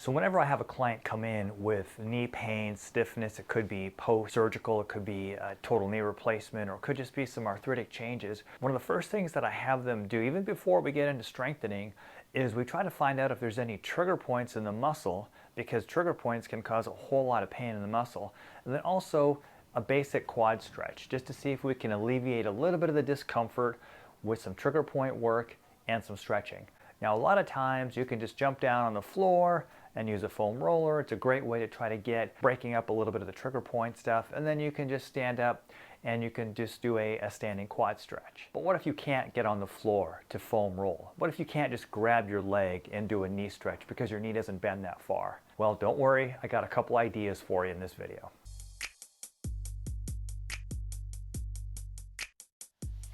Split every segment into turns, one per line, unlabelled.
So whenever I have a client come in with knee pain, stiffness, it could be post-surgical, it could be a total knee replacement, or it could just be some arthritic changes. One of the first things that I have them do, even before we get into strengthening, is we try to find out if there's any trigger points in the muscle, because trigger points can cause a whole lot of pain in the muscle. And then also a basic quad stretch, just to see if we can alleviate a little bit of the discomfort with some trigger point work and some stretching. Now, a lot of times you can just jump down on the floor and use a foam roller. It's a great way to try to get breaking up a little bit of the trigger point stuff, and then you can just stand up and you can just do a standing quad stretch. But what if you can't get on the floor to foam roll? What if you can't just grab your leg and do a knee stretch because your knee doesn't bend that far? Well, don't worry, I got a couple ideas for you in this video.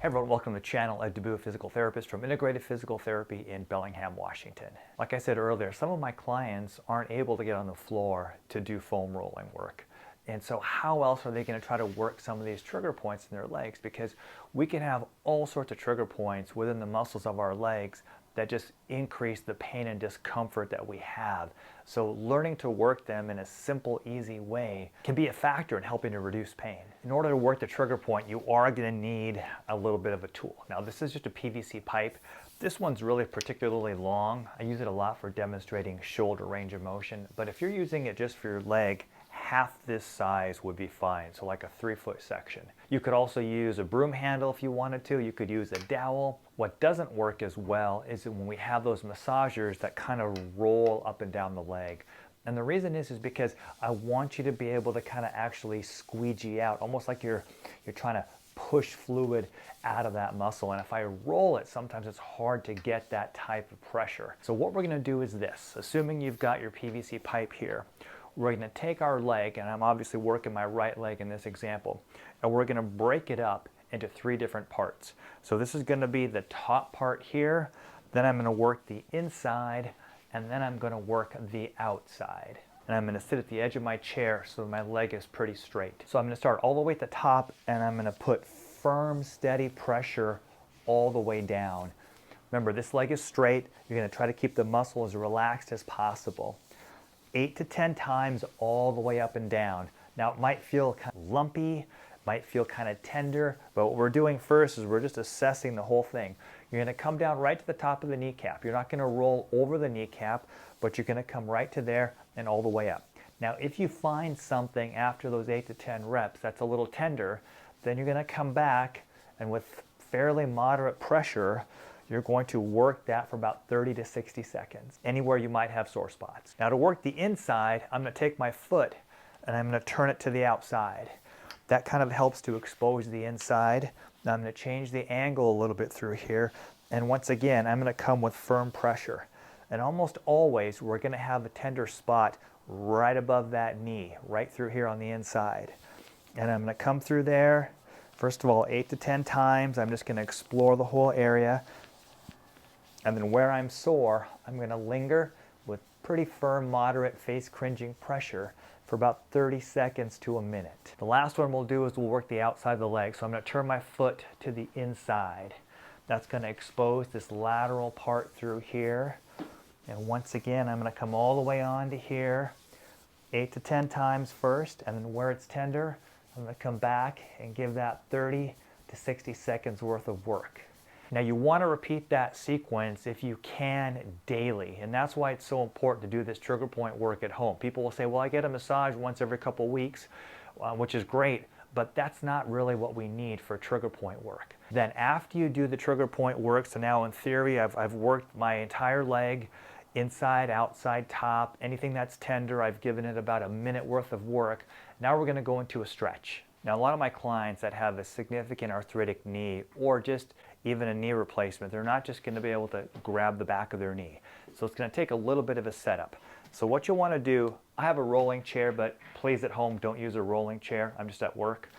Hey everyone, welcome to the channel. I'm a physical therapist from Integrated Physical Therapy in Bellingham, Washington. Like I said earlier, some of my clients aren't able to get on the floor to do foam rolling work. And so how else are they going to try to work some of these trigger points in their legs? Because we can have all sorts of trigger points within the muscles of our legs that just increase the pain and discomfort that we have. So learning to work them in a simple, easy way can be a factor in helping to reduce pain. In order to work the trigger point, you are going to need a little bit of a tool. Now, this is just a PVC pipe. This one's really particularly long. I use it a lot for demonstrating shoulder range of motion. But if you're using it just for your leg, half this size would be fine, so like a 3-foot section. You could also use a broom handle if you wanted to. You could use a dowel. What doesn't work as well is when we have those massagers that kind of roll up and down the leg. And the reason is because I want you to be able to kind of actually squeegee out, almost like you're trying to push fluid out of that muscle. And if I roll it, sometimes it's hard to get that type of pressure. So what we're going to do is this. Assuming you've got your PVC pipe here, we're going to take our leg, and I'm obviously working my right leg in this example, and we're going to break it up into 3 different parts. So this is going to be the top part here, then I'm going to work the inside, and then I'm going to work the outside. And I'm going to sit at the edge of my chair so my leg is pretty straight. So I'm going to start all the way at the top, and I'm going to put firm, steady pressure all the way down. Remember, this leg is straight. You're going to try to keep the muscle as relaxed as possible. 8 to 10 times all the way up and down. Now, it might feel kind of lumpy, might feel kind of tender, but what we're doing first is we're just assessing the whole thing. You're going to come down right to the top of the kneecap. You're not going to roll over the kneecap, but you're going to come right to there and all the way up. Now, if you find something after those 8 to 10 reps that's a little tender, then you're going to come back, and with fairly moderate pressure, you're going to work that for about 30 to 60 seconds, anywhere you might have sore spots. Now, to work the inside, I'm going to take my foot and I'm going to turn it to the outside. That kind of helps to expose the inside. Now I'm going to change the angle a little bit through here, and once again, I'm going to come with firm pressure. And almost always, we're going to have a tender spot right above that knee, right through here on the inside. And I'm going to come through there. First of all, 8 to 10 times. I'm just going to explore the whole area. And then where I'm sore, I'm going to linger with pretty firm, moderate, face-cringing pressure for about 30 seconds to a minute. The last one we'll do is we'll work the outside of the leg. So I'm going to turn my foot to the inside. That's going to expose this lateral part through here. And once again, I'm going to come all the way on to here, 8 to 10 times first, and then where it's tender, I'm going to come back and give that 30 to 60 seconds worth of work. Now, you want to repeat that sequence if you can daily, and that's why it's so important to do this trigger point work at home. People will say, well, I get a massage once every couple weeks, which is great, but that's not really what we need for trigger point work. Then after you do the trigger point work, so now in theory, I've worked my entire leg, inside, outside, top, anything that's tender, I've given it about a minute worth of work. Now we're going to go into a stretch. Now, a lot of my clients that have a significant arthritic knee or just even a knee replacement, they're not just going to be able to grab the back of their knee. So it's going to take a little bit of a setup. So what you'll want to do, I have a rolling chair, but please at home don't use a rolling chair. I'm just at work.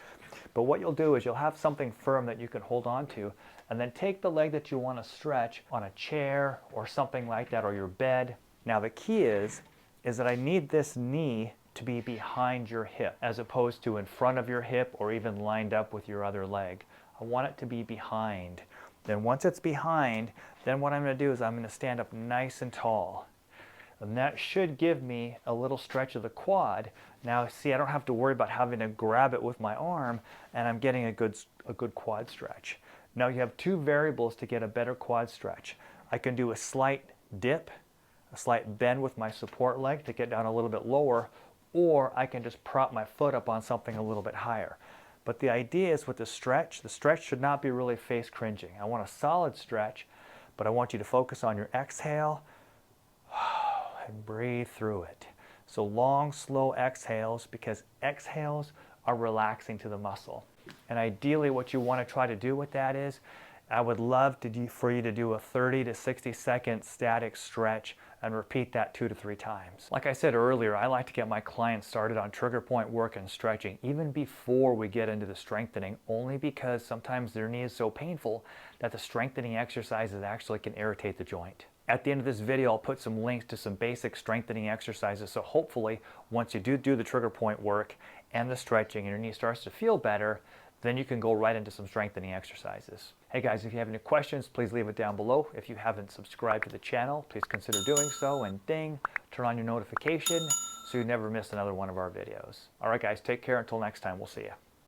But what you'll do is you'll have something firm that you can hold on to, and then take the leg that you want to stretch on a chair or something like that, or your bed. Now the key is that I need this knee to be behind your hip as opposed to in front of your hip or even lined up with your other leg. I want it to be behind. Then once it's behind, then what I'm going to do is I'm going to stand up nice and tall. And that should give me a little stretch of the quad. Now see, I don't have to worry about having to grab it with my arm, and I'm getting a good quad stretch. Now you have two variables to get a better quad stretch. I can do a slight dip, a slight bend with my support leg to get down a little bit lower, or I can just prop my foot up on something a little bit higher. But the idea is with the stretch should not be really face cringing. I want a solid stretch, but I want you to focus on your exhale and breathe through it. So long, slow exhales, because exhales are relaxing to the muscle. And ideally what you want to try to do with that is, I would love for you to do a 30 to 60 second static stretch and repeat that 2 to 3 times. Like I said earlier, I like to get my clients started on trigger point work and stretching even before we get into the strengthening, only because sometimes their knee is so painful that the strengthening exercises actually can irritate the joint. At the end of this video, I'll put some links to some basic strengthening exercises, so hopefully once you do the trigger point work and the stretching and your knee starts to feel better, then you can go right into some strengthening exercises. Hey guys, if you have any questions, please leave it down below. If you haven't subscribed to the channel, please consider doing so, and ding, turn on your notification so you never miss another one of our videos. All right guys, take care until next time. We'll see you.